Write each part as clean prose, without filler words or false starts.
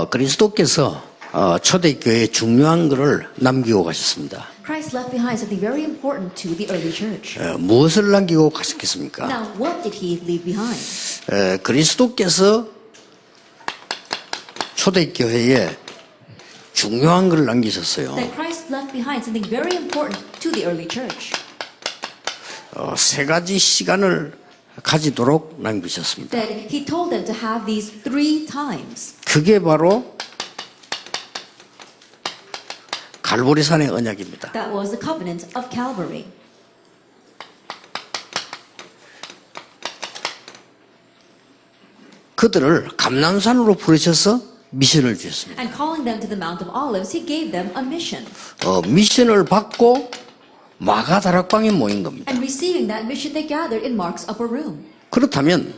그리스도께서 초대교회에 중요한 것을 남기고 가셨습니다. Christ left behind something very important to the early church. 무엇을 남기고 가셨겠습니까? Now, what did he leave behind? 그리스도께서 초대교회에 중요한 것을 남기셨어요. That Christ left behind something very important to the early church. 세 가지 시간을 가지도록 남기셨습니다. That he told them to have these 3 times. 그게 바로 갈보리산의 언약입니다. That was the covenant of Calvary. 그들을 감람산으로 부르셔서 미션을 주셨습니다. And calling them to the Mount of Olives, he gave them a mission. 미션을 받고 마가다락방에 모인 겁니다. And receiving that mission, they gathered in Mark's upper room. 그렇다면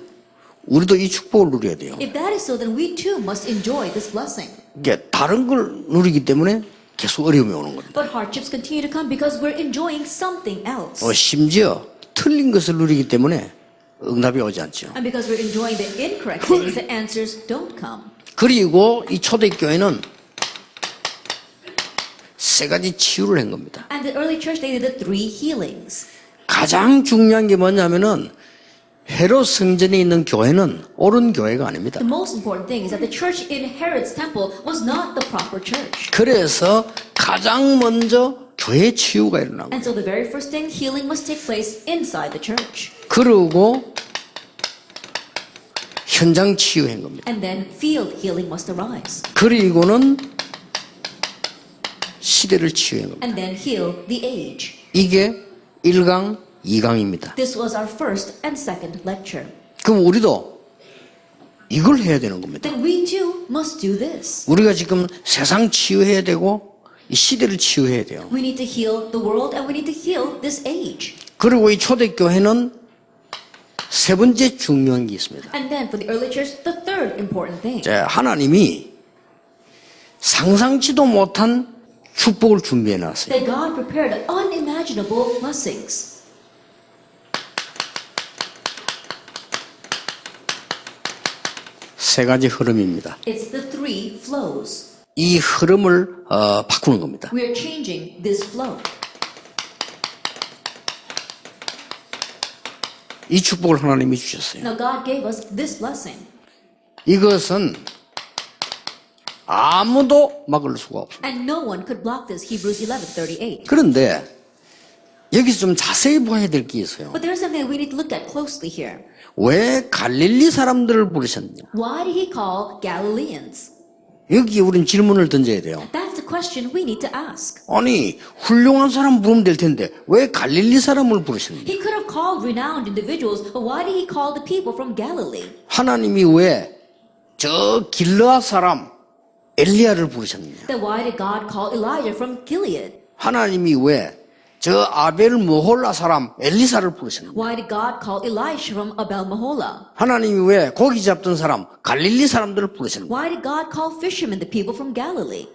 우리도 이 축복을 누려야 돼요. If that is so, then we too must enjoy this blessing. 이게 다른 걸 누리기 때문에 계속 어려움이 오는 겁니다. But hardships continue to come because we're enjoying something else. 심지어 틀린 것을 누리기 때문에 응답이 오지 않죠. And because we're enjoying the incorrect things, the answers don't come. 그리고 이 초대교회는 세 가지 치유를 한 겁니다. And the early church, they did the 3 healings. 가장 중요한 게 뭐냐면은 헤롯 성전에 있는 교회는 옳은 교회가 아닙니다. The most important thing is that the church in Herod's temple was not the proper church. 그래서 가장 먼저 교회 치유가 일어난 거예요. And so the very first thing, healing must take place inside the church. 그리고 현장 치유한 겁니다. And then field healing must arise. 그리고는 시대를 치유한 겁니다. And then heal the age. 이게 1강, 2강입니다. This was our first and second lecture. 그럼 우리도 이걸 해야 되는 겁니다. Then we too must do this. 우리가 지금 세상 치유해야 되고 이 시대를 치유해야 돼요. We need to heal the world and we need to heal this age. 그리고 이 초대교회는 세 번째 중요한 게 있습니다. And then for the early church, the third important thing. 하나님이 상상치도 못한 축복을 준비해 놨어요. That God prepared unimaginable blessings. 세 가지 흐름입니다. It's the 3 flows. 이 흐름을 바꾸는 겁니다. We are changing this flow. 이 축복을 하나님이 주셨어요. Now God gave us this blessing. 이것은 아무도 막을 수가 없어요. And no one could block this. Hebrews 11:38. 그런데 여기서 좀 자세히 봐야 될 게 있어요. But there's something we need to look at closely here. 왜 갈릴리 사람들을 부르셨냐? Why did he call Galileans? 여기 우린 질문을 던져야 돼요. That's the question we need to ask. 아니 훌륭한 사람 부르면 될 텐데 왜 갈릴리 사람을 부르셨냐? He could have called renowned individuals, but why did he call the people from Galilee? 하나님이 왜 저 길르앗 사람 엘리야를 부르셨느냐? Then why did God call Elijah from Gilead? 하나님이 왜 저 아벨 모홀라 사람 엘리사를 부르셨느냐? Why did God call Elisha from Abel Mahola? 하나님이 왜 고기 잡던 사람 갈릴리 사람들을 부르셨느냐? Why did God call fishermen the people from Galilee?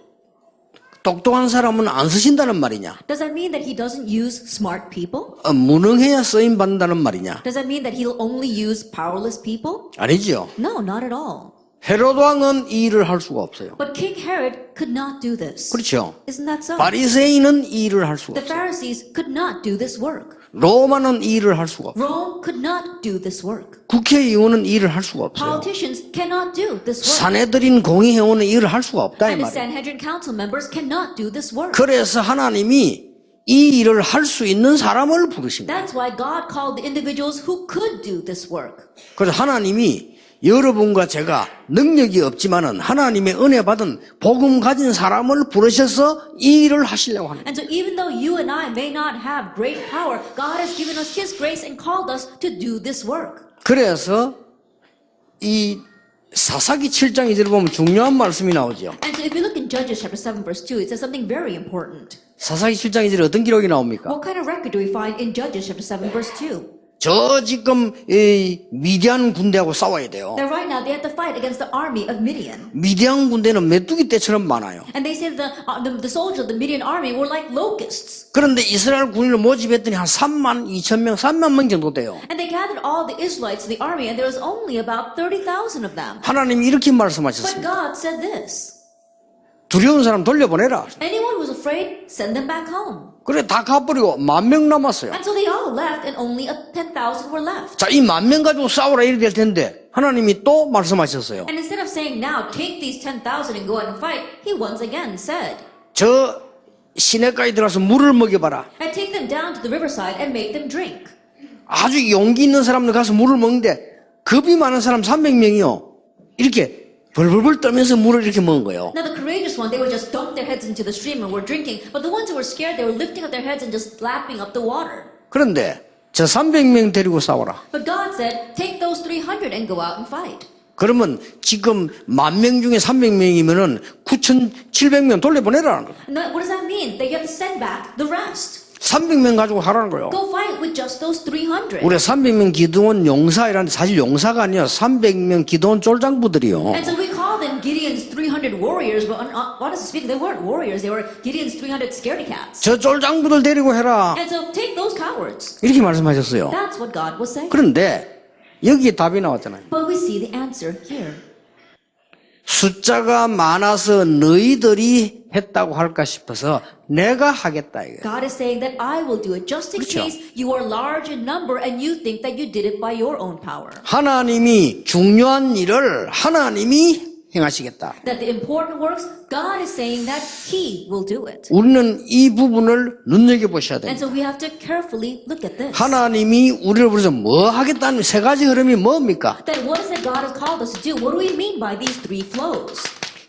똑똑한 사람은 안 쓰신다는 말이냐? Does that mean that he doesn't use smart people? 무능해야 쓰임 받는다는 말이냐? Does that mean that he'll only use powerless people? 아니죠. No, not at all. 헤롯 왕은 이 일을 할 수가 없어요. But King Herod could not do this. 그렇죠. Isn't that so? 바리새인은 이 일을 할 수가 The 없어요. Pharisees could not do this work. 로마는 이 일을 할 수가 없어요. Rome could not do this work. 국회의원은 이 일을 할 수가 없어요. Politicians cannot do this work. 사내들인 공의회원은 이 일을 할 수가 없다 이 And the 말이에요. Sanhedrin council members cannot do this work. 그래서 하나님이 이 일을 할 수 있는 사람을 부르십니다. That's why God called the individuals who could do this work. 그래서 하나님이 여러분과 제가 능력이 없지만은 하나님의 은혜 받은 복음 가진 사람을 부르셔서 이 일을 하시려고 합니다. And so even though you and I may not have great power, God has given us His grace and called us to do this work. 그래서 이 사사기 7장 2절에 보면 중요한 말씀이 나오죠. And so if you look in Judges chapter 7 verse 2, it says something very important. 사사기 7장 2절에 어떤 기록이 나옵니까? What kind of record do we find in Judges chapter 7 verse 2? 저 지금 이 미디안 군대하고 싸워야 돼요. That right now they have to fight against the army of Midian. 미디안 군대는 메뚜기 떼처럼 많아요. And they said the soldiers of the Midian army were like locusts. 그런데 이스라엘 군인을 모집했더니 한 3만 2천 명, 3만 명 정도 돼요. And they gathered all the Israelites to the army, and there was only about 30,000 of them. 하나님이 이렇게 But 말씀하셨습니다. God said this. 두려운 사람 돌려보내라. Anyone who's afraid, send them back home. 그래 다 가버리고 10,000명 남았어요. And so they all left, and only 10,000 were left. 자, 이 10,000명 가지고 싸우라 이래 될 텐데 하나님이 또 말씀하셨어요. And instead of saying, now take these 10,000 and go out and fight, he once again said, 저 시내가에 들어가서 물을 먹여봐라. and take them down to the riverside and make them drink. 아주 용기 있는 사람들 가서 물을 먹는데 겁이 많은 사람 300명이요. 이렇게 벌벌벌 떨면서 물을 이렇게 먹은 거예요. Now the courageous one, they would just dunk their heads into the stream and were drinking. But the ones who were scared, they were lifting up their heads and just lapping up the water. 그런데 저 300명 데리고 싸워라. But God said, take those 300 and go out and fight. 그러면 지금 10,000명 중에 300명이면은 9,700명 돌려보내라는 거예요. And what does that mean? That you have to send back the rest. 300명 가지고 하라는 거예요. Go fight with just those 300. 우리 300명 기도원 용사이라는데 사실 용사가 아니에요. 300명 기도원 쫄장부들이요. And so we call them Gideon's 300 warriors, but honestly speaking, they weren't warriors. They were Gideon's 300 scaredy cats. 저 쫄장부들 데리고 해라. And so take those cowards. 이렇게 말씀하셨어요. That's what God was saying. 그런데 여기에 답이 나왔잖아요. But we see the answer here. 숫자가 많아서 너희들이 했다고 할까 싶어서 내가 하겠다 이거예요. God is saying that I will do it just in 그렇죠. case you are large in number and you think that you did it by your own power. 하나님이 중요한 일을 하나님이 행하시겠다. That the important works, God is saying that He will do it. 우리는 이 부분을 눈여겨보셔야 And 됩니다. so we have to carefully look at this. 하나님이 우리를 부르셔서 뭐 하겠다는 세 가지 흐름이 뭡니까? That what is it God has called us to do? What do we mean by these three flows?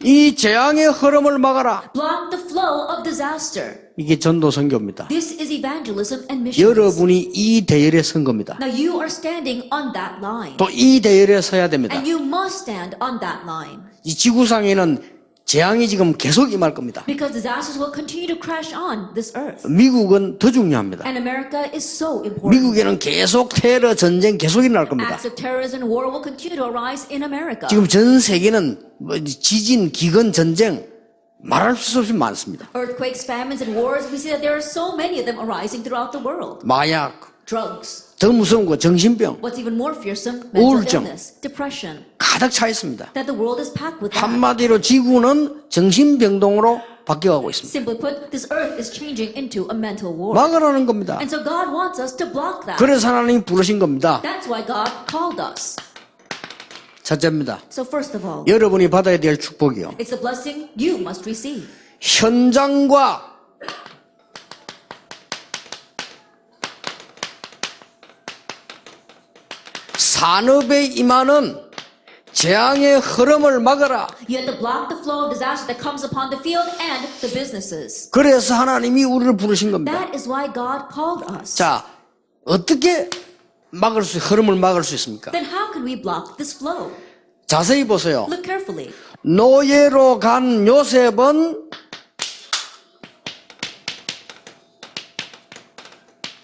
이 재앙의 흐름을 막아라. Block the flow of disaster. 이게 전도 선교입니다. This is evangelism and missions. 여러분이 이 대열에 선 겁니다. Now you are standing on that line. 또 이 대열에 서야 됩니다. And you must stand on that line. 이 지구상에는 재앙이 지금 계속 임할 겁니다. Because disasters will continue to crash on this earth. 미국은 더 중요합니다. And America is so important. 미국에는 계속 테러 전쟁 계속 일어날 겁니다. Acts of terrorism and war will continue to arise in America. 지금 전 세계는 지진, 기근, 전쟁 말할 수 없이 많습니다. Earthquakes, famines, and wars, we see that there are so many of them arising throughout the world. 마약, Drugs. 더 무서운 거 정신병 What's even more fearsome, mental 우울증. illness, depression. 가득 차 있습니다. That the world is packed with that. 한마디로 지구는 정신병동으로 바뀌어가고 있습니다. Simply put, this earth is changing into a mental war. 막으라는 겁니다. And so God wants us to block that. 그래서 하나님이 부르신 겁니다. That's why God called us. 첫째입니다. So first of all, 여러분이 받아야 될 축복이요. it's a blessing you must receive. 현장과 산업에 임하는 재앙의 흐름을 막아라. You have to block the flow of disaster that comes upon the field and the businesses. 그래서 하나님이 우리를 부르신 겁니다. That is why God called us. 자, 어떻게 흐름을 막을 수 있습니까? Then how can we block this flow? 자세히 보세요. Look carefully. 노예로 간 요셉은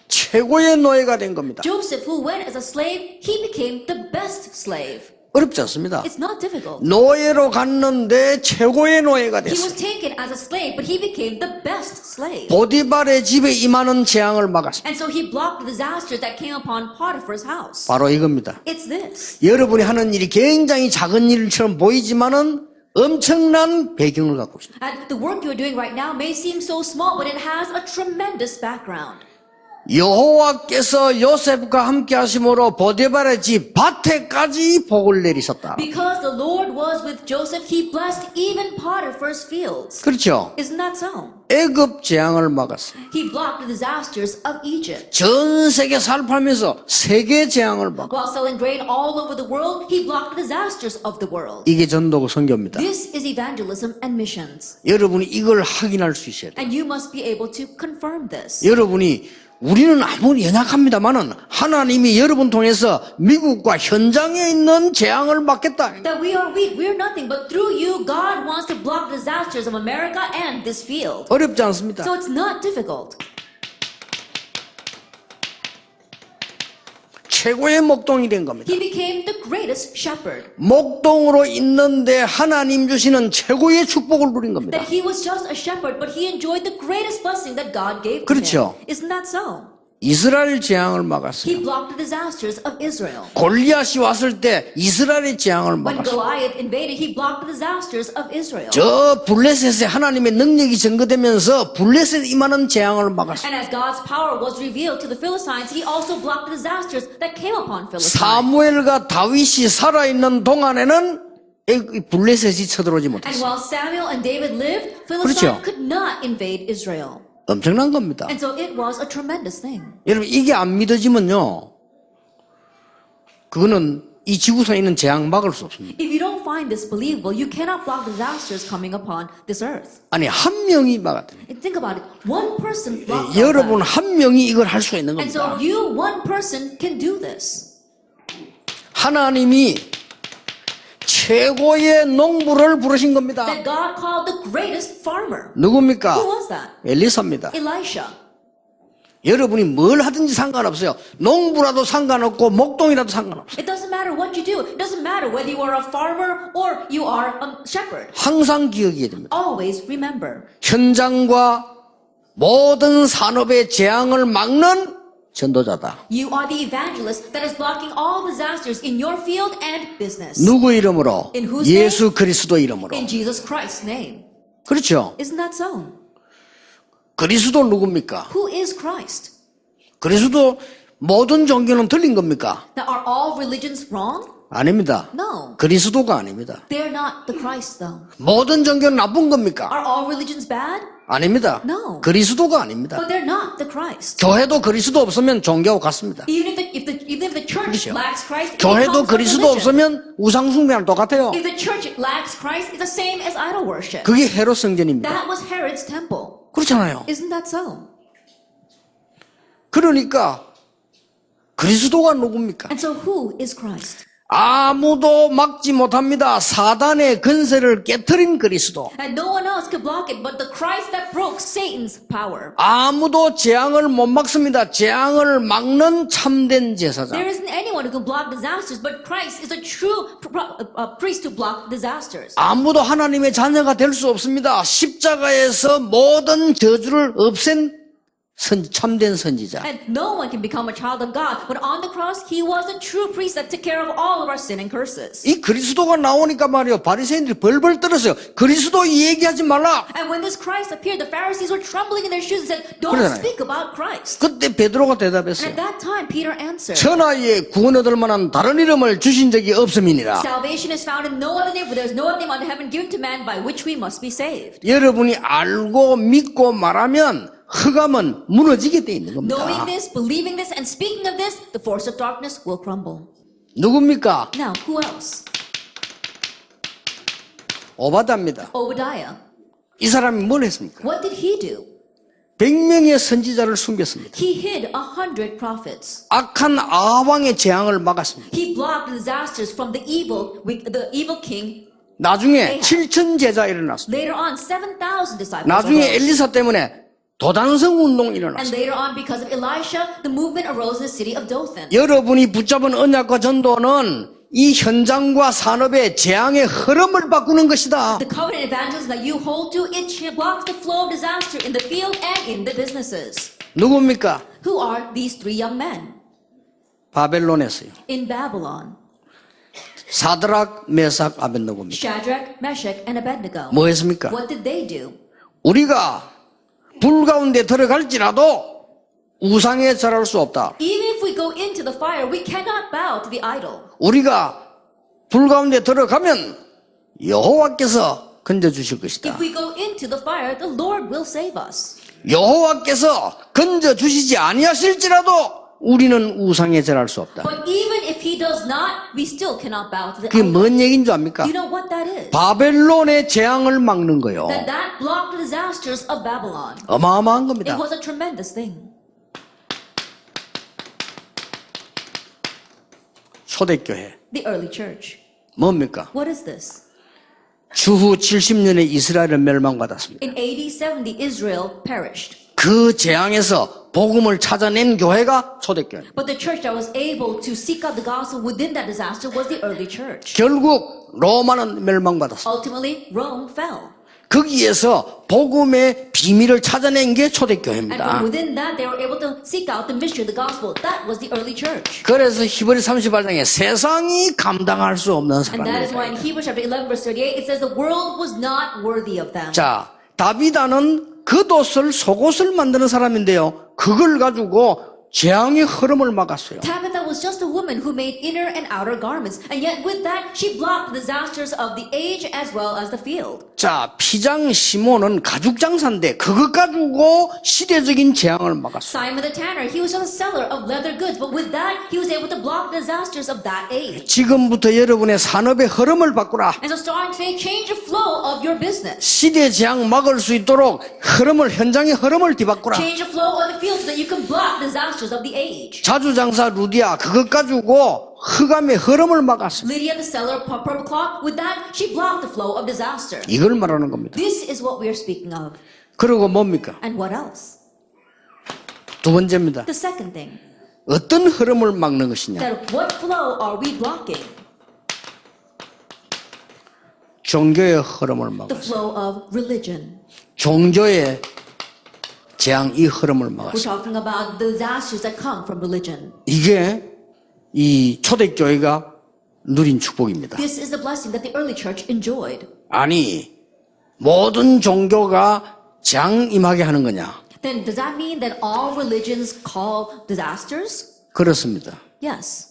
최고의 노예가 된 겁니다. Joseph, who went as a slave, he became the best slave. 어렵지 않습니다. It's not difficult. 노예로 갔는데 최고의 노예가 He was 됐어요. taken as a slave, but he became the best slave. 보디발의 집에 임하는 재앙을 막았습니다. And so he blocked the disasters that came upon Potiphar's house. 바로 이겁니다. It's this. 여러분이 하는 일이 굉장히 작은 일처럼 보이지만은 엄청난 배경을 갖고 있습니다. And the work you're doing right now may seem so small, but it has a tremendous background. 여호와께서 요셉과 함께 하심으로 보디발의 집 밭에까지 복을 내리셨다. Because the Lord was with Joseph, he blessed even Potiphar's fields. 그렇죠. Isn't that so? 애굽 재앙을 막았어요. He blocked the disasters of Egypt. 전 세계 살팔면서 세계 재앙을 막았어요. While selling grain all over the world, he blocked the disasters of the world. 이게 전도고 선교입니다. This is evangelism and missions. 여러분이 이걸 확인할 수 있어야 돼요. And you must be able to confirm this. 여러분이 우리는 아무리 연약합니다만은 하나님이 여러분 통해서 미국과 현장에 있는 재앙을 막겠다. That we are weak, we are nothing, but through you, God wants to block disasters of America and this field. 어렵지 않습니다. So it's not difficult. 최고의 목동이 된 겁니다. He became the greatest shepherd. 목동으로 있는데 하나님 주시는 최고의 축복을 누린 겁니다. That he was just a shepherd, but he enjoyed the greatest blessing that God gave to 그렇죠. him. Isn't that so? 이스라엘 재앙을 He 막았어요. blocked the disasters of Israel. 골리앗이 왔을 때 이스라엘의 재앙을 When 막았어요. Goliath invaded, he blocked the disasters of Israel. 저 블레셋에 하나님의 능력이 증거되면서 블레셋에 임하는 재앙을 막았어요. And as God's power was revealed to the Philistines, he also blocked the disasters that came upon Philistines. 사무엘과 다윗이 살아있는 동안에는 이 블레셋이 쳐들어오지 And 못했어요. while Samuel and David lived, 그렇죠. Philistine could not invade Israel. 엄청난 겁니다. And so it was a tremendous thing. 여러분 이게 안 믿어지면요, 그거는 이 지구상에 있는 재앙 막을 수 없습니다. If you don't find this believable, you cannot block disasters coming upon this earth. 아니 한 명이 막았다. And think about it. One person blocked 여러분 that. 한 명이 이걸 할 수가 있는 And 겁니다. so you, one person, can do this. 하나님이 최고의 농부를 부르신 겁니다. That God called the greatest farmer. 누굽니까? Who was that? 엘리사입니다. Elisha. 여러분이 뭘 하든지 상관없어요. 농부라도 상관없고 목동이라도 상관없어요. It doesn't matter what you do. It doesn't matter whether you are a farmer or you are a shepherd. 항상 기억해야 됩니다. Always remember. 현장과 모든 산업의 재앙을 막는 전도자다. You are the evangelist that is blocking all disasters in your field and business. 누구 이름으로? In whose 예수 그리스도 이름으로. In Jesus Christ's name. 그렇죠. Isn't that so? 그리스도 누굽니까? Who is Christ? 그리스도 모든 종교는 틀린 겁니까? Now, are all religions wrong? 아닙니다. No. 그리스도가 아닙니다. They're not the Christ, though. 모든 종교는 나쁜 겁니까? Are all religions bad? 아닙니다. No. 그리스도가 아닙니다. But they're not the Christ. 교회도 그리스도 없으면 종교와 같습니다. Even if the church 그렇죠. lacks Christ, it 교회도 becomes a 그리스도 religion. 없으면 우상숭배랑 똑같아요. If the church lacks Christ, it's the same as idol worship. 그게 헤롯 성전입니다. That was Herod's temple. 그렇잖아요. Isn't that so? 그러니까 그리스도가 누굽니까? And so who is Christ? 아무도 막지 못합니다. 사단의 근세를 깨트린 그리스도. And no one else could block it but the Christ that broke Satan's power. 아무도 재앙을 못 막습니다. 재앙을 막는 참된 제사장. There isn't anyone who can block disasters, but Christ is a true priest to block disasters. 아무도 하나님의 자녀가 될 수 없습니다. 십자가에서 모든 저주를 없앤 참된 선지자. And no one can become a child of God, but on the cross, he was a true priest that took care of all of our sin and curses. 이 그리스도가 나오니까 말이요, 바리새인들이 벌벌 떨었어요. 그리스도 얘기하지 말라. And when this Christ appeared, the Pharisees were trembling in their shoes and said, "Don't 그러잖아요. speak about Christ." 그때 베드로가 And 대답했어요. at that time, Peter answered, 천하에 구원 얻을 만한 다른 이름을 주신 적이 없음이니라. "Salvation is found in no other name, for there is no other name under heaven given to man by which we must be saved." 여러분이 알고 믿고 말하면 흑암은 무너지게 돼 있는 겁니다. Knowing this, believing this, and speaking of this, the force of darkness will crumble. 누굽니까? Now, who else? 오바다입니다. Obadiah. 이 사람이 뭘 했습니까? What did he do? 100명의 선지자를 숨겼습니다. He hid 100 prophets. 악한 아합왕의 재앙을 막았습니다. He blocked the disasters from the evil king. 나중에 7천 제자 일어났습니다. Later on, 7,000 disciples. 나중에 arose. 엘리사 때문에 도단성 운동이 And 일어났습니다. later on, because of Elisha, the movement arose in the city of Dothan. 여러분이 붙잡은 언약과 전도는 이 현장과 산업의 재앙의 흐름을 바꾸는 것이다. The covenant evangelism that you hold to, it blocks the flow of disaster in the field and in the businesses. 누굽니까? Who are these three young men? 바벨론에서요. In Babylon, 사드락, 메삭, 아벳느고입니다. Shadrach, Meshach, and Abednego. 뭐 했습니까? What did they do? 우리가 불 가운데 들어갈지라도 우상에 절할 수 없다. Even if we go into the fire, we cannot bow to the idol. 우리가 불 가운데 들어가면 여호와께서 건져주실 것이다. If we go into the fire, the Lord will save us. 여호와께서 건져주시지 아니하실지라도 우리는 우상에 절할 수 없다. But even if he does not, we still cannot bow to the 그게 idol. 뭔 얘기인 줄 압니까? Do you know what that is? 바벨론의 재앙을 막는 거요. That blocked the disasters of Babylon. 어마어마한 It 겁니다. was a tremendous thing. 초대교회 The early church. 뭡니까? What is this? 주후 70년에 이스라엘은 멸망받았습니다. In AD 70, Israel perished. 그 재앙에서 복음을 찾아낸 교회가 초대교회. But the church that was able to seek out the gospel within that disaster was the early church. 결국 로마는 멸망받았어. Ultimately, Rome fell. 거기에서 복음의 비밀을 찾아낸 게 And from 초대교회입니다. within that, they were able to seek out the mystery of the gospel. That was the early church. 그래서 히브리 38장에 세상이 감당할 수 없는 And that is why in 사람들. Hebrews chapter 11 verse 38, it says the world was not worthy of them. 자, 다비다는 겉옷을 속옷을 만드는 사람인데요. 그걸 가지고 재앙의 흐름을 막았어요. Tabitha was just a woman who made inner and outer garments. And yet with that, she blocked the disasters of the age as well as the field. 자, 피장 시몬은 가죽 장사인데 그것 가지고 시대적인 재앙을 막았어요. Simon the tanner, he was just a seller of leather goods. But with that, he was able to block the disasters of that age. 지금부터 여러분의 산업의 흐름을 바꾸라. And so starting today, change the flow of your business. 시대 재앙 막을 수 있도록 현장의 흐름을 뒤바꾸라. Change the flow of the field so that you can block disasters of the age. 자주장사 루디아 그것 가지고 흑암의 흐름을 막았습니다. Lydia the seller of purple cloth, with that, she blocked the flow of disaster. 이걸 말하는 겁니다. This is what we are speaking of. 그리고 뭡니까? And what else? 두 번째입니다. The second thing, 어떤 흐름을 막는 것이냐? that what flow are we blocking? 종교의 흐름을 The 막았어요. flow of religion. 종교의 재앙 이 흐름을 We're 막았어요. talking about the disasters that come from religion. 이게 이 초대교회가 누린 축복입니다. This is the blessing that the early church enjoyed. 아니 모든 종교가 재앙 임하게 하는 거냐? Then does that mean that all religions call disasters? 그렇습니다. Yes.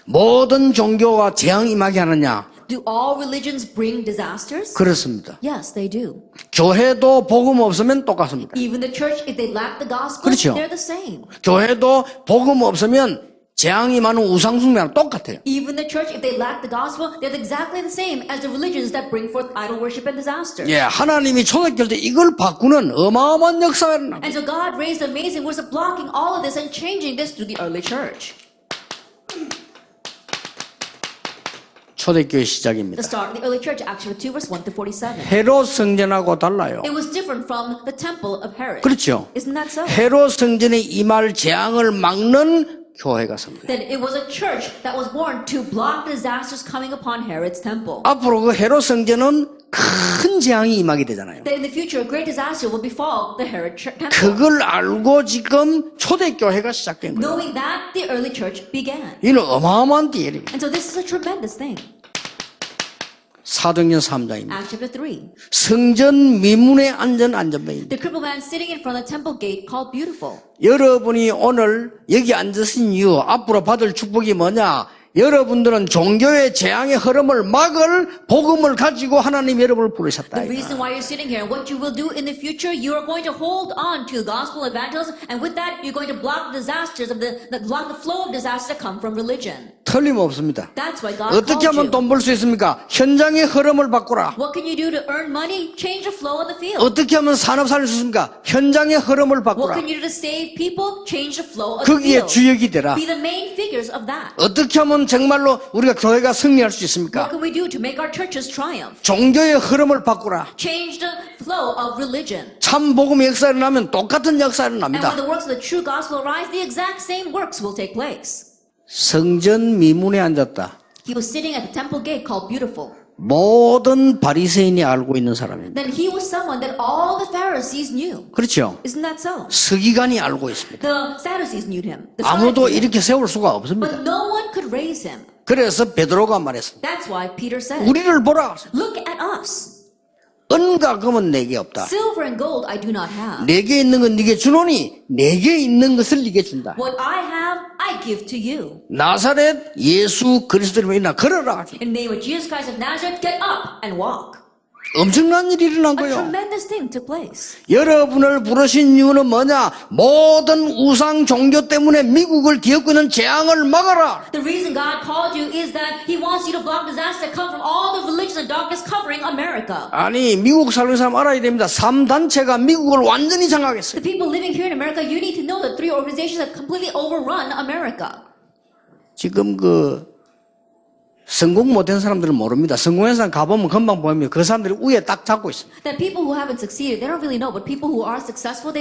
모든 종교가 재앙 임하게 하느냐? Do all religions bring disasters? 그렇습니다. Yes, they do. 교회도 복음 없으면 똑같습니다. Even the church, if they lack the gospel, 그렇죠. they're the same. 교회도 복음 없으면 재앙이 많은 우상숭배랑 똑같아요. Even the church, if they lack the gospel, they're exactly the same as the religions that bring forth idol worship and disaster. 예, 하나님이 초대교회 때 이걸 바꾸는 어마어마한 역사가 일어납니다. And so God raised amazing works of blocking all of this and changing this through the early church. 초대교회 The 시작입니다. start of the early church, Acts chapter 2, verse 1 to 47. 헤롯 성전하고 달라요. It was different from the temple of Herod. 그렇죠. Isn't that so? 헤롯 성전에 임할 재앙을 막는 교회가 섭니다. That it was a church that was born to block disasters coming upon Herod's temple. 앞으로 그 헤롯 성전은 큰 재앙이 임하게 되잖아요. That in the future a great disaster will befall the Herod temple. 그걸 알고 지금 초대교회가 시작된 거예요. Knowing that, the early church began. 이는 어마어마한 일입니다. And so this is a tremendous thing. 사도행전 3장입니다. Acts chapter 3. 성전 미문에 앉은 안전뱅이. The crippled man sitting in front of the temple gate called Beautiful. 여러분이 오늘 여기 앉으신 이유, 앞으로 받을 축복이 뭐냐? 여러분들은 종교의 재앙의 흐름을 막을 복음을 가지고 하나님 여러분을 부르셨다. The reason why you're sitting here and what you will do in the future, you are going to hold on to the gospel evangelism, and with that, you're going to block the disasters of block the flow of disasters that come from religion. 틀림없습니다. That's why God 어떻게 called 하면 you. 돈 벌 수 있습니까? 현장의 흐름을 바꾸라. What can you do to earn money? Change the flow of the field. 어떻게 하면 산업 살릴 수 있습니까? 현장의 흐름을 What 바꾸라. can you do to save people? Change the flow of the 거기에 field. 주역이 되라. Be the main figures of that. 어떻게 하면 정말로 우리가 교회가 승리할 수 있습니까? What can we do to make our churches triumph? 종교의 흐름을 바꾸라. Change the flow of religion. 참 복음의 역사가 일어나면 똑같은 역사가 And when 일어납니다. the works of the true gospel arise, the exact same works will take place. 성전 미문에 앉았다. He was sitting at the temple gate called Beautiful. 모든 바리새인이 알고 있는 사람입니다. Then he was someone that all the Pharisees knew. 그렇죠? Isn't that so? 서기관이 알고 있습니다. The Sadducees knew him. The 아무도 scribes knew him. 이렇게 세울 수가 없습니다. But no one could raise him. 그래서 베드로가 말했습니다. That's why Peter said, 우리를 보라. look at us. 은과 금은 내게 없다. Silver and gold I do not have. 내게 있는 건 네게 주노니 내게 있는 것을 네게 준다. What I have, I give to you. 나사렛 예수 그리스도를 일어나 걸어라. In the name of Jesus Christ of Nazareth, get up and walk. 엄청난 일이 일어난 A 거예요. tremendous thing took place. 여러분을 부르신 이유는 뭐냐? 모든 우상 종교 때문에 미국을 뒤엎고 있는 재앙을 막아라. The reason God called you is that He wants you to block disasters that come from all the religions and darkness covering America. 아니 미국 살는 사람 알아야 됩니다. 3단체가 미국을 완전히 장악했어요. The people living here in America, you need to know that 3 organizations have completely overrun America. 지금 그 성공 못한 사람들은 모릅니다. 성공한 사람 가보면 금방 보면 그 사람들이 위에 딱 잡고 있습니다. That people who haven't succeeded, they don't really know. But people who are successful, they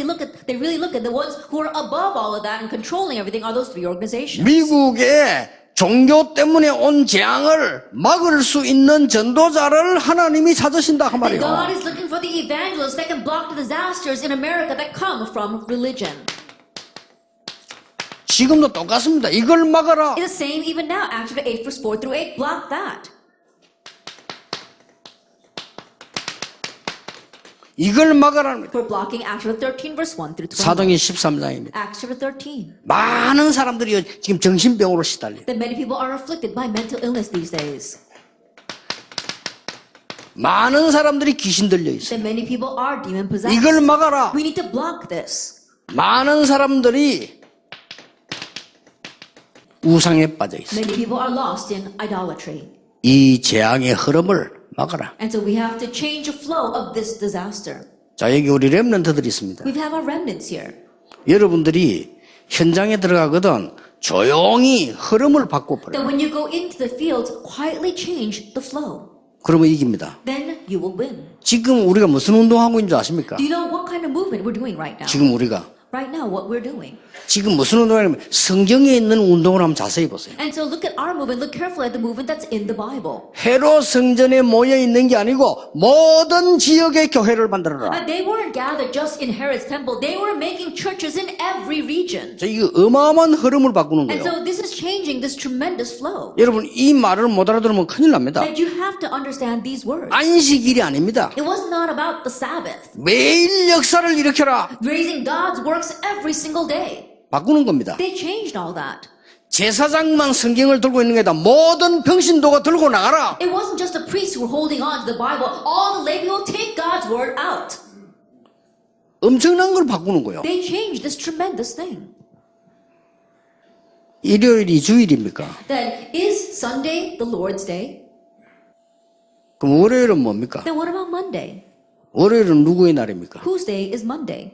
really look at the ones who are above all of that and controlling everything are those three organizations. 미국의 종교 때문에 온 재앙을 막을 수 있는 전도자를 하나님이 찾으신다 그 That God 말이에요. is looking for the evangelists that can block the disasters in America that come from religion. 지금도 똑같습니다. 이걸 막아라. It's the same even now. Acts chapter 8, verse 4 through 8, block that. 이걸 막아라. We're blocking Acts chapter 13, verse 1 through 20. 사도행 13장입니다. Acts chapter 13. 많은 사람들이 지금 정신병으로 시달려요. That many people are afflicted by mental illness these days. 많은 사람들이 귀신 들려 있어요. That many people are demon possessed. 이걸 막아라. We need to block this. 많은 사람들이 우상에 빠져 있어요. Many people are lost in idolatry. 이 재앙의 흐름을 막아라. And so we have to change the flow of this disaster. 자, 여기 우리 렘넌트들이 있습니다. We have our remnants here. 여러분들이 현장에 들어가거든 조용히 흐름을 바꿔버려요. That when you go into the field, quietly change the flow. 그러면 이깁니다. Then you will win. 지금 우리가 무슨 운동하고 있는 줄 아십니까? Do you know what kind of movement we're doing right now? 지금 우리가 Right now, what we're doing. 지금 무슨 운동하냐면 성경에 있는 운동을 한번 자세히 보세요. And so look at our movement. Look carefully at the movement that's in the Bible. 헤로 성전에 모여 있는 게 아니고 모든 지역의 교회를 만들어라. And they weren't gathered just in Herod's temple. They were making churches in every region. 자, 이거 어마어마한 흐름을 바꾸는 And 거예요. so this is changing this tremendous flow. 여러분 이 말을 못 알아들으면 큰일 납니다. That you have to understand these words. 안식일이 아닙니다. It was not about the Sabbath. 매일 역사를 일으켜라. Raising God's works every single day. 바꾸는 겁니다. They changed all that. 제사장만 성경을 들고 있는 게 아니라 모든 평신도가 들고 나가라. It wasn't just the priests who were holding on to the Bible. All the lay people take God's word out. 엄청난 걸 바꾸는 거예요. They changed this tremendous thing. 일요일이 주일입니까? That is Sunday the Lord's day? 그럼 월요일은 뭡니까? Then what about Monday? 월요일은 누구의 날입니까? Whose day is Monday?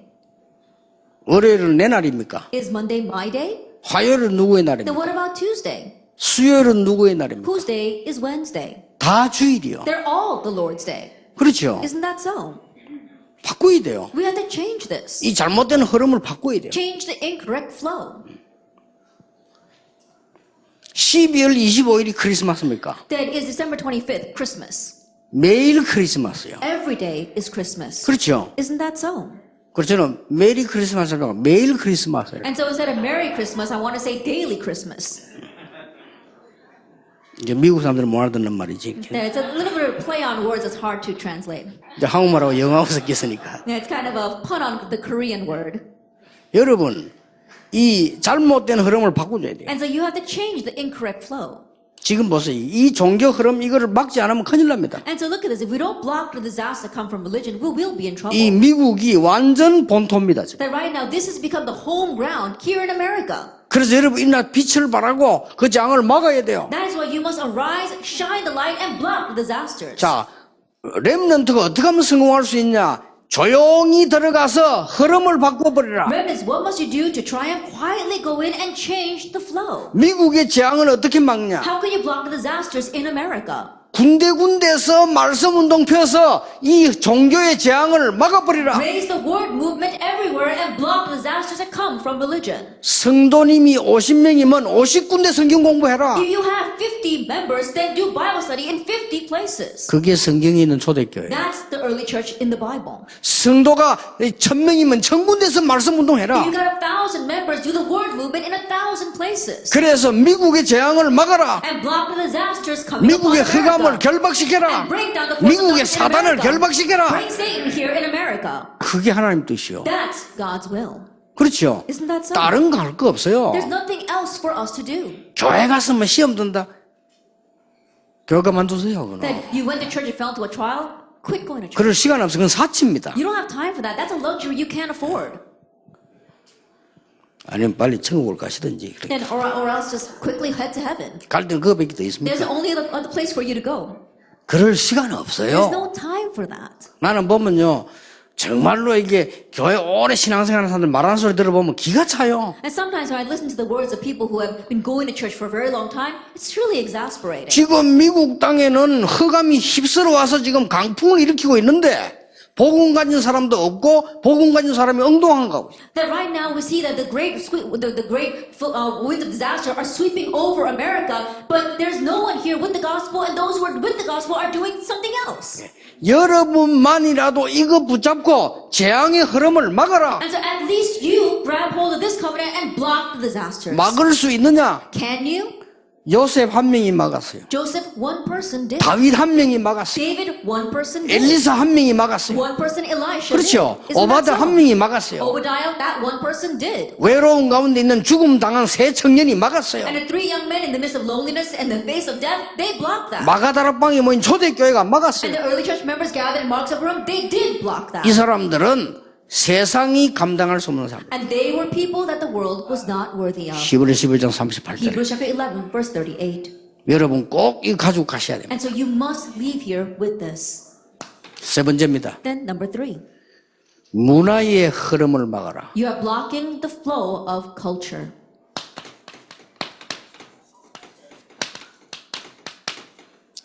월요일은 내 날입니까? Is Monday my day? 화요일은 누구의 Then 날입니까? what about Tuesday? 수요일은 누구의 날입니까? Whose day is Wednesday? 다 주일이요. They're all the Lord's day. 그렇죠. Isn't that so? 바꿔야 돼요. We have to change this. 이 잘못된 흐름을 바꿔야 돼요. Change the incorrect flow. 12월 25일이 크리스마스입니까? That is December 25th, Christmas. 매일 크리스마스요. Every day is Christmas. 그렇죠. Isn't that so? 그렇죠. 메리 크리스마스라고 매일 크리스마스예요. And so instead of Merry Christmas, I want to say Daily Christmas. 이제 미국 사람들은 못 알아듣는 말이지. That it's a little bit of play on words that's hard to translate. 이제 한국말하고 영어하고 섞였으니까. Yeah, it's kind of a pun on the Korean word. 여러분, 이 잘못된 흐름을 바꿔줘야 돼요. And so you have to change the incorrect flow. 지금 보세요. 이 종교 흐름 이거를 막지 않으면 큰일 납니다. And so look at this. If we don't block the disaster that come from religion, we will be in trouble. 이 미국이 완전 본토입니다. 지금. That right now, this has become the home ground here in America. 그래서 여러분 이날 빛을 발하고 그 장을 막아야 돼요. That is why you must arise, shine the light, and block the disasters. 자, 렘넌트가 어떻게 하면 성공할 수 있냐? 조용히 들어가서 흐름을 바꿔버리라. Remnants, what must you do to try and quietly go in and change the flow? 미국의 재앙을 어떻게 막냐? How can you block the disasters in America? 군데군데서 말씀 운동 펴서 이 종교의 재앙을 막아버리라. Raise the word movement everywhere and block the disasters that come from religion. 성도님이 50명이면 50군데 성경 공부해라. If you have 50 members, then do Bible study in 50 places. 그게 성경에 있는 초대교회예요. That's the early church in the Bible. 성도가 1000명이면 1000군데서 말씀 운동해라. If you got 1,000 members, do the word movement in 1,000 places. 그래서 미국의 재앙을 막아라. And block the disasters coming upon 미국의 America. 흑암을 결박시켜라. And break down the forces of 미국의 darkness in 사단을 America. 결박시켜라. Bring Satan here in America. 그게 하나님 뜻이요. That's God's will. 그렇죠. Isn't that so? 다른 거 할 거 없어요. There's nothing else for us to do. 교회 갔으면 시험 든다. 교회 그만두세요. 그럼. That you went to church and fell into a trial, quit going to church. 그럴 시간 없어. 그건 사치입니다. You don't have time for that. That's a luxury you can't afford. 아니면 빨리 천국을 가시든지. Then, or else just quickly head to heaven. 갈 때는 그거밖에 더 There's 있습니까? only other place for you to go. 그럴 시간 There's 없어요. no time for that. 나는 보면요. 정말로 이게 교회 오래 신앙생활하는 사람들 말하는 소리 들어보면 기가 차요. And sometimes when I listen to the words of people who have been going to church for a very long time, it's truly exasperating. 지금 미국 땅에는 흑암이 휩쓸어 와서 지금 강풍을 일으키고 있는데 복음 가진 사람도 없고 복음 가진 사람이 엉뚱한 거고. That right now we see that the great winds of disaster are sweeping over America, but there's no one here with the gospel, and those who are with the gospel are doing something else. 여러분만이라도 이거 붙잡고 재앙의 흐름을 막아라. And so at least you grab hold of this covenant and block the disasters. 막을 수 있느냐? Can you? 요셉 한 명이 막았어요. Joseph, one person did. 다윗 한 명이 막았어요. David, one person did. 엘리사 한 명이 막았어요. One person, Elisha 그렇죠. did. Isn't that 오바댜 so? 한 명이 막았어요. Obadiah, that one person did. 외로운 가운데 있는 죽음 당한 세 청년이 막았어요. And the three young men in the midst of loneliness and the face of death, they blocked that. 마가다락방에 모인 초대교회가 And 막았어요. the early church members gathered in Mark's upper room, they did block that. 이 사람들은 세상이 감당할 수 없는 사람. And they were people that the world was not worthy of. 히브리 11장 38절. Hebrews chapter 11, verse 38. 여러분 꼭 이거 가지고 가셔야 됩니다. And so you must leave here with this. 세 번째입니다. Then number 3, 문화의 흐름을 막아라. you are blocking the flow of culture.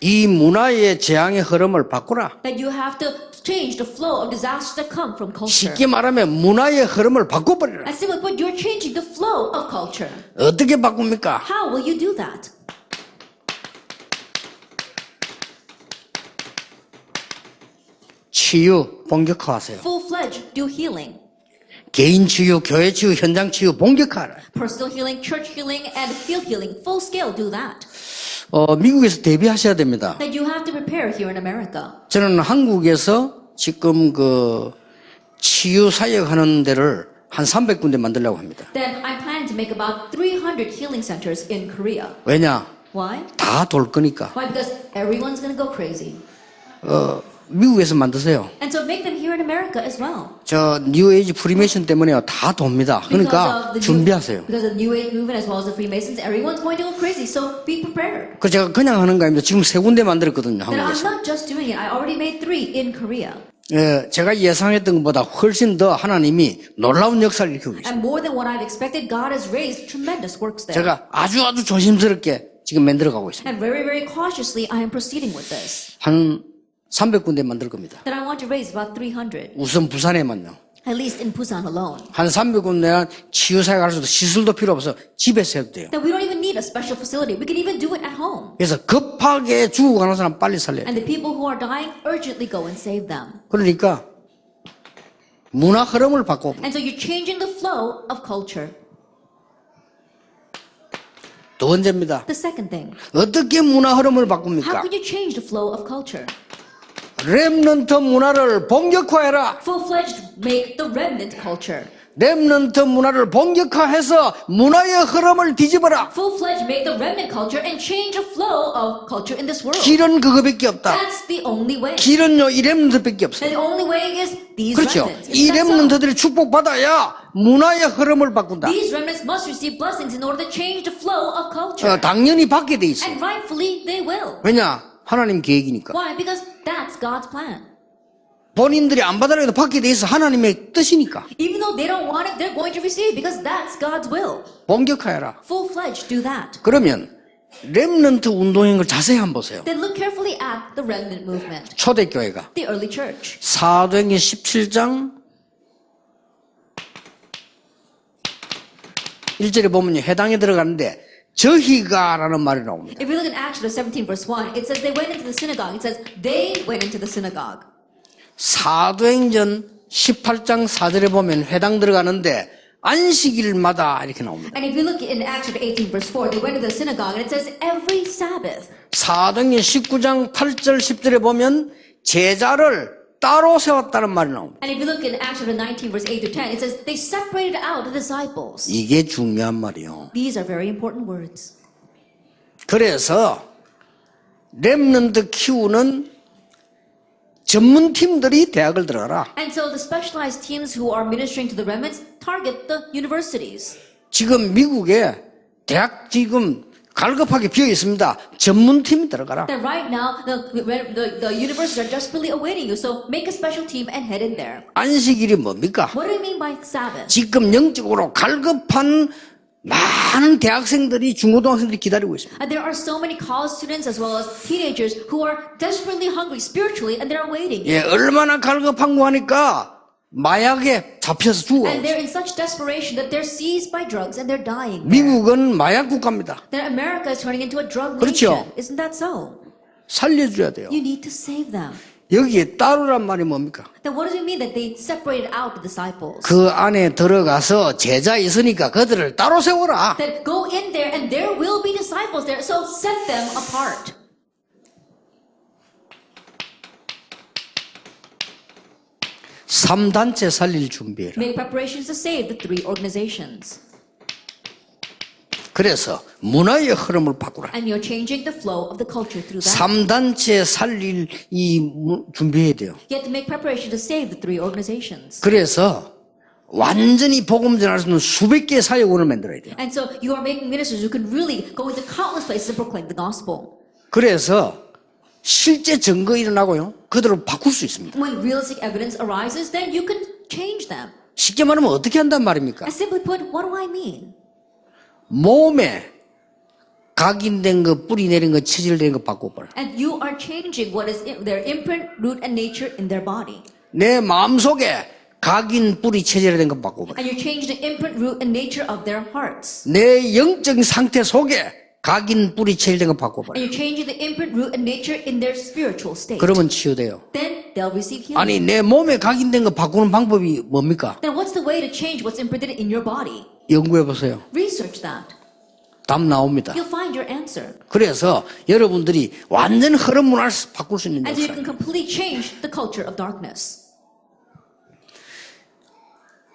이 문화의 재앙의 흐름을 바꾸라. That you have to change the flow of disasters that come from culture. 쉽게 말하면 문화의 흐름을 바꿔버리라. And simply put, you're changing the flow of culture. 어떻게 바꿉니까? How will you do that? 치유 본격화하세요. Full-fledged, do healing. 개인 치유, 교회 치유, 현장 치유 본격화하라. Personal healing, church healing, and field healing. Full scale, do that. 미국에서 대비하셔야 됩니다. That you have to prepare here in America. 저는 한국에서 지금 그 치유 사역하는 데를 한 300군데 만들려고 합니다. Then I'm planning to make about 300 healing centers in Korea. 왜냐? Why? 다 돌 거니까. Why? Because everyone's going to go crazy. 미국에서 만드세요. And so make them here in America as well. 저 뉴에이지 프리메이션 때문에요. 다 돕니다. 그러니까 준비하세요. Because of the New Age movement as well as the Freemasons, everyone's going to go crazy. So be prepared. 그 제가 그냥 하는 거 아닙니다. 지금 3군데 만들었거든요. Then I'm 한국에서. not just doing it. I already made 3 in Korea. 제가 예상했던 것보다 훨씬 더 하나님이 놀라운 역사를 일으키고 계십니다. And more than what I'd expected, God has raised tremendous works there. 제가 아주 조심스럽게 지금 만들어가고 있습니다. And very, very cautiously, I am proceeding with this. 한 300군데 만들 겁니다. That I want to raise about 300, 우선 부산에만요. at least in Busan alone. 한 300군데는 치유사에 갈 수도 시술도 필요 없어 집에서 해도 돼요. That we don't even need a special facility. We can even do it at home. 그래서 급하게 죽어가는 사람 빨리 살려요. And the people who are dying, urgently go and save them. 그러니까 문화 흐름을 바꿔. And so you're changing the flow of culture. 두 번째입니다. The second thing, 어떻게 문화 흐름을 how 바꿉니까? can you change the flow of culture? 렘넌트 문화를 본격화해라. Full-fledged, make the remnant culture. 렘넌트 문화를 본격화해서 문화의 흐름을 뒤집어라. Full-fledged, make the remnant culture and change the flow of culture in this world. 길은 그거밖에 없다. That's the only way. 길은요 이 렘넌트밖에 없어요. And the only way is these 그렇죠. remnants. 이 Isn't that so? 렘넌트들이 축복받아야 문화의 흐름을 바꾼다. These remnants must receive blessings in order to change the flow of culture. 당연히 받게 돼 있어. And rightfully, they will. 왜냐? 하나님 계획이니까. Why? Because that's God's plan. 본인들이 안 받으려 해도 받게 돼 있어. 하나님의 뜻이니까. Even though they don't want it, they're going to receive because that's God's will. 본격화해라. Full-fledged, do that. 그러면 렘넌트 운동인 걸 자세히 한번 보세요. Then look carefully at the remnant movement, 초대교회가 the early church. 사도행전 17장 1절에 보면 회당에 들어가는데 저희가라는 말이 나옵니다. If we look at Acts chapter 17 verse 1, it says they went into the synagogue. It says they went into the synagogue. 사도행전 18장 4절에 보면 회당 들어가는데 안식일마다 이렇게 나옵니다. And if you look in Acts chapter 18 verse 4, they went into the synagogue and it says every Sabbath. 사도행전 19장 8절 10절에 보면 제자를 따로 세웠다는 말이 나옵니다. And if you look in Acts chapter 19 verse 8 through 10, it says they separated out the disciples. 이게 중요한 말이요. These are very important words. 그래서 렘넌트 키우는 전문팀들이 대학을 들어가라. And so the specialized teams who are ministering to the remnants target the universities. 지금 미국에 대학 지금 갈급하게 비어 있습니다. 전문팀이 들어가라. That right now, the universities are desperately awaiting you. So make a special team and head in there. 안식일이 뭡니까? What do you mean by Sabbath? 지금 영적으로 갈급한 많은 대학생들이 중고등학생들이 기다리고 있습니다. And there are so many college students as well as teenagers who are desperately hungry spiritually and they're waiting. 예, 얼마나 갈급한고 하니까 마약에 잡혀서 죽어. And they're in such desperation that they're seized by drugs and they're dying. 미국은 마약 국가입니다. That America is turning into a drug 그렇죠. nation. Isn't that so? 살려줘야 돼요. You need to save them. 여기에 따르란 말이 뭡니까? Then what does it mean that they separated out the disciples? 그 안에 들어가서 제자 있으니까 그들을 따로 세워라. That go in there and there will be disciples there. So set them apart. 3단체 살릴 준비해라. Make preparations to save the three organizations. 그래서 문화의 흐름을 바꾸라. And you're changing the flow of the culture through that. 3단체 살릴 준비해야 돼요. You have to make preparation to save the three organizations. 그래서 완전히 복음 전할 수 있는 수백 개의 사역원을 만들어야 돼요. And so you are making ministers who can really go into countless places and proclaim the gospel. 그래서 실제 증거 일어나고요. 그들을 바꿀 수 있습니다. When realistic evidence arises, then you can change them. 쉽게 말하면 어떻게 한단 말입니까? And simply put, what do I mean? 몸에 각인된 거, 뿌리 내린 거, 체질된 거 바꿔버려. And you are changing what is their imprint, root, and nature in their body. 내 마음속에 각인, 뿌리, 체질된 거 바꿔버려. And you're changing the imprint, root, and nature of their hearts. 내 영적인 상태 속에 각인, 뿌리, 체질된 거 바꿔버려. And you're changing the imprint, root, and nature in their spiritual state. 그러면 치유돼요. Then they'll receive healing. 아니 내 몸에 각인된 거 바꾸는 방법이 뭡니까? Then what's the way to change what's imprinted in your body? 연구해 보세요. Research that. 답 나옵니다. You'll find your answer. 그래서 여러분들이 완전 흐름 문화를 바꿀 수 있는 And so you 역사. can completely change the culture of darkness.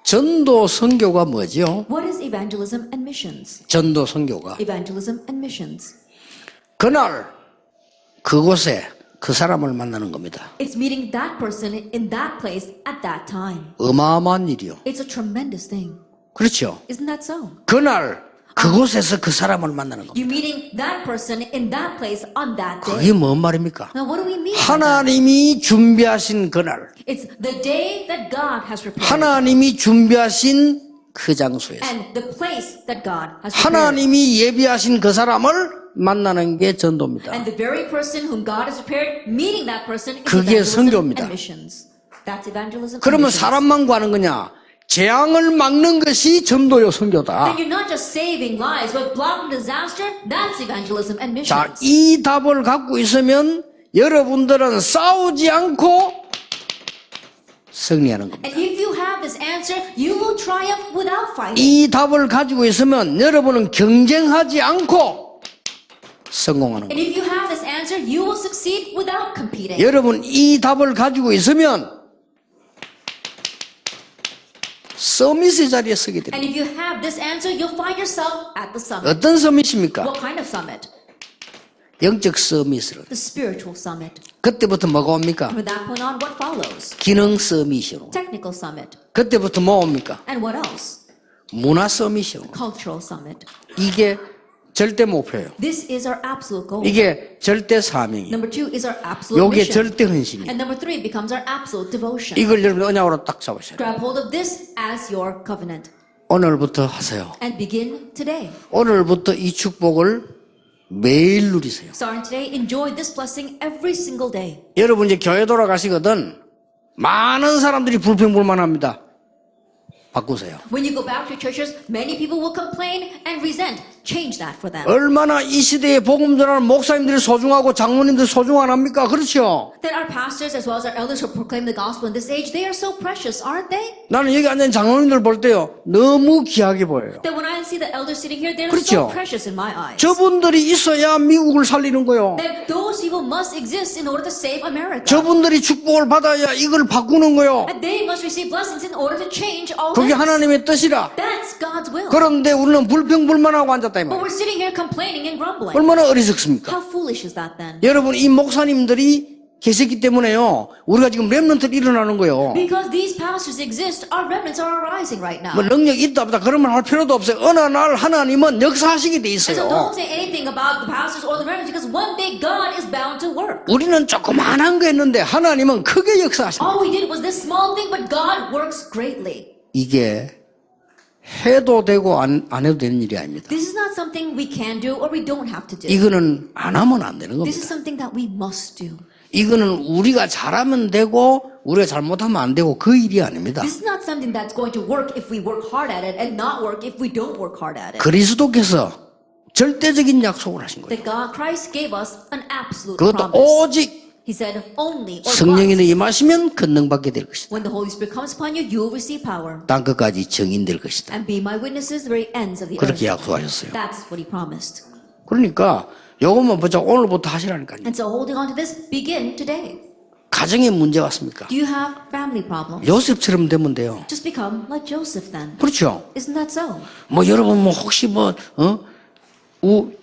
전도 선교가 뭐죠? What is evangelism and missions? 전도 선교가 Evangelism and missions. 그날 그곳에 그 사람을 만나는 겁니다. It's meeting that person in that place at that time. 어마어마한 일이요. It's a tremendous thing. 그렇죠. Isn't that so? 그날 그곳에서 그 사람을 만나는 겁니다. You're meeting that person in that place on that day. 그게 뭔 말입니까? Now what do we mean by that? 하나님이 준비하신 그날, It's the day that God has prepared. 하나님이 준비하신 그 장소에서 And the place that God has prepared. 하나님이 예비하신 그 사람을 만나는 게 전도입니다. And the very person whom God has prepared, meeting that person is 그게 evangelism 선교입니다. and missions. That's evangelism and 그러면 missions. 사람만 구하는 거냐? 재앙을 막는 것이 전도요 선교다. Then you're not just saving lives, but blocking disaster. That's evangelism and 자, missions. 이 답을 갖고 있으면 여러분들은 싸우지 않고 승리하는 겁니다. And if you have this answer, you will triumph without fighting. 이 답을 가지고 있으면 여러분은 경쟁하지 않고 성공하는 And 겁니다. if you have this answer, you will succeed without competing. 여러분 이 답을 가지고 있으면 서밋의 자리에 서게 됩니다. And if you have this answer, you'll find yourself at the summit. 어떤 서밋입니까? What kind of summit? 영적 서밋으로. The spiritual summit. 그때부터 뭐가 옵니까? From that point on, what follows? 기능 서밋이로. Technical summit. 그때부터 뭐 옵니까? And what else? 문화 서밋이로. Cultural summit. 이게 절대 목표예요. This is our absolute goal. 이게 절대 사명이에요. Number 2 is our absolute 요게 mission. 절대 헌신이에요. And number 3 becomes our absolute devotion. 이걸 여러분 언약으로 딱 잡으셔야 돼요. Grab hold of this as your covenant. 오늘부터 하세요. And begin today. 오늘부터 이 축복을 매일 누리세요. Starting today, enjoy this blessing every single day. 여러분 이제 교회 돌아가시거든 많은 사람들이 불평불만합니다. 바꾸세요. When you go back to churches, many people will complain and resent. Change that for them. 얼마나 이 시대에 복음 전하는 목사님들이 소중하고 장로님들이 소중 안 합니까? 그렇죠? That our pastors as well as our elders who proclaim the gospel in this age, they are so precious, aren't they? 나는 여기 앉은 장로님들 볼 때요 너무 귀하게 보여요. That when I see the elders sitting here, they're 그렇죠? so precious in my eyes. 저분들이 있어야 미국을 살리는 거요. That those people must exist in order to save America. 저분들이 축복을 받아야 이걸 바꾸는 거요. And they must receive blessings in order to change all 그게 this. 하나님의 뜻이라. That's God's will. 그런데 우리는 불평불만하고 앉았다 이 But 말이에요. we're sitting here complaining and grumbling. 얼마나 어리석습니까? How foolish is that then? 여러분 이 목사님들이 계셨기 때문에요. 우리가 지금 렘넌트를 일어나는 거예요. Because these pastors exist, our remnants are arising right now. 뭐 능력 있다 없다 그런 말 할 필요도 없어요. 어느 날 하나님은 역사하시게 돼 And so 있어요. don't say anything about the pastors or the remnants because one day God is bound to work. 우리는 조그만한 거 했는데 하나님은 크게 역사하십니다. All we did was this small thing, but God works greatly. 이게 해도 되고 안 해도 되는 일이 아닙니다. This is not something we can do or we don't have to do. 이거는 안 하면 안 되는 This 겁니다. is something that we must do. 이거는 우리가 잘하면 되고 우리가 잘못하면 안 되고 그 일이 아닙니다. This is not something that's going to work if we work hard at it and not work if we don't work hard at it. 그리스도께서 절대적인 약속을 하신 거예요. That God, Christ gave us an absolute 그것도 promise. 오직 He said, only or 성령이 once. 임하시면 권능받게 될 것이다. When the Holy Spirit comes upon you, you will receive power 땅끝까지 증인될 것이다. and be my witnesses to the very ends of the 그렇게 earth. 약속하셨어요. That's what He promised. 그러니까 요것만 보자. 오늘부터 하시라니까요. And so holding on to this, begin today. 가정에 문제 왔습니까? Do you have family problems? 요셉처럼 되면 돼요. Just become like Joseph then. 그렇죠. Isn't that so? 뭐 여러분 뭐 혹시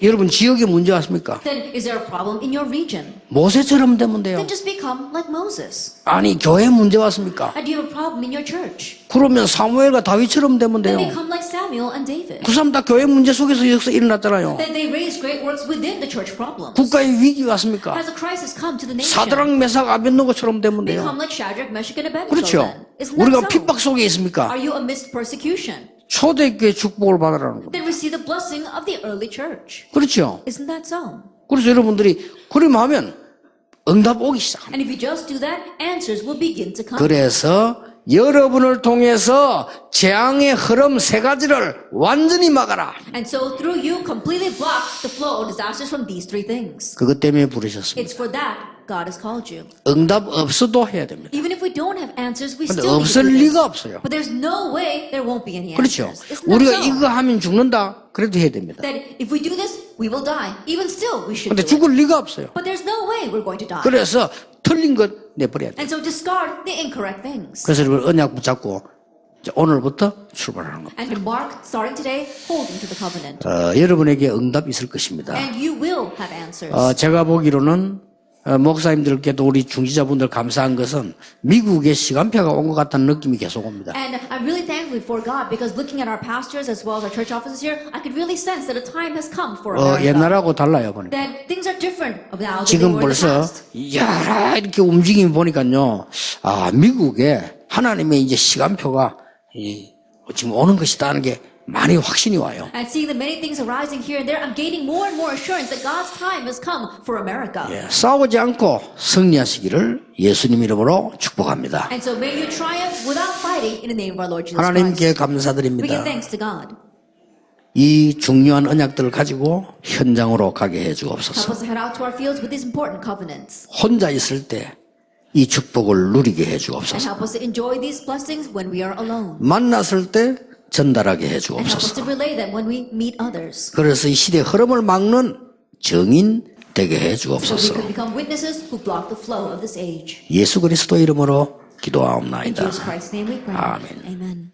여러분 지역에 문제 왔습니까? Then is there a problem in your region? 모세처럼 되면 돼요. Then just become like Moses. 아니 교회 문제 왔습니까? And do you have a problem in your church? 그러면 사무엘과 다윗처럼 되면 Then 돼요. become like Samuel and David. 그 사람 다 교회 문제 속에서 역사 일어났잖아요. Then they raise great works within the church problems. 국가의 위기 왔습니까? As a crisis come to the nation, 사드락 메삭 아벤노고처럼 되면 돼요. become like Shadrach, Meshach, and Abednego 그렇죠. then. Isn't that 우리가 so? 핍박 속에 있습니까? Are you amidst persecution? 초대교회 축복을 받으라는 겁니다. Then receive the blessing of the early church. 그렇죠. Isn't that so? 그래서 여러분들이 그러면 하면 응답 오기 시작합니다. And if you just do that, answers will begin to come. 그래서 여러분을 통해서 재앙의 흐름 세 가지를 완전히 막아라. And so through you, completely block the flow of disasters from these three things. 그것 때문에 부르셨습니다. It's for that God has called you. 응답 없어도 해야 됩니다. Even if we don't have answers, we 근데 still need to 없을 do this. 리가 없어요. But there's no way there won't be any 그렇죠. answers. Isn't 우리가 that so? 이거 하면 죽는다. 그래도 해야 됩니다. That if we do this, we will die. Even still, we should 근데 do it. 죽을 리가 없어요. But there's no way we're going to die. 그래서 틀린 것 내버려야 돼요. And so discard the incorrect things. 그래서 여러분 언약 붙잡고 이제 오늘부터 출발하는 겁니다. And embark, starting today, holding to the covenant. 여러분에게 응답이 있을 것입니다. And you will have answers. 제가 보기로는 목사님들께도 우리 중지자분들 감사한 것은 미국의 시간표가 온 것 같다는 느낌이 계속 옵니다. And I'm really thankful for God because looking at our pastors as well as our church officers here, I could really sense that a time has come for America. 옛날하고 달라요 보니까. That things are different now than they 지금 were in the 벌써 past. 여러 이렇게 움직임 보니까요. 미국에 하나님의 이제 시간표가 지금 오는 것이다 하는 게 많이 확신이 와요. And seeing the many things arising here and there, I'm gaining more and more assurance that God's time has come for America. 싸우지 않고 승리하시기를 예수님 이름으로 축복합니다. And so may you triumph without fighting in the name of our Lord Jesus 하나님께 Christ. We 감사드립니다. give thanks to God. 이 중요한 언약들을 가지고 현장으로 가게 Help 해주옵소서. us to head out to our fields with these important covenants. 혼자 있을 때 이 축복을 누리게 And 해주옵소서. help us to enjoy these blessings when we are alone. 만났을 때 전달하게 And help us 해주옵소서. to relay them when we meet others. 그래서 이 시대의 흐름을 막는 정인 되게 So we 해주옵소서. could become witnesses who block the flow of this age. 예수 그리스도 이름으로 In 기도하옵나이다. Jesus Christ's name we pray. Amen. Amen.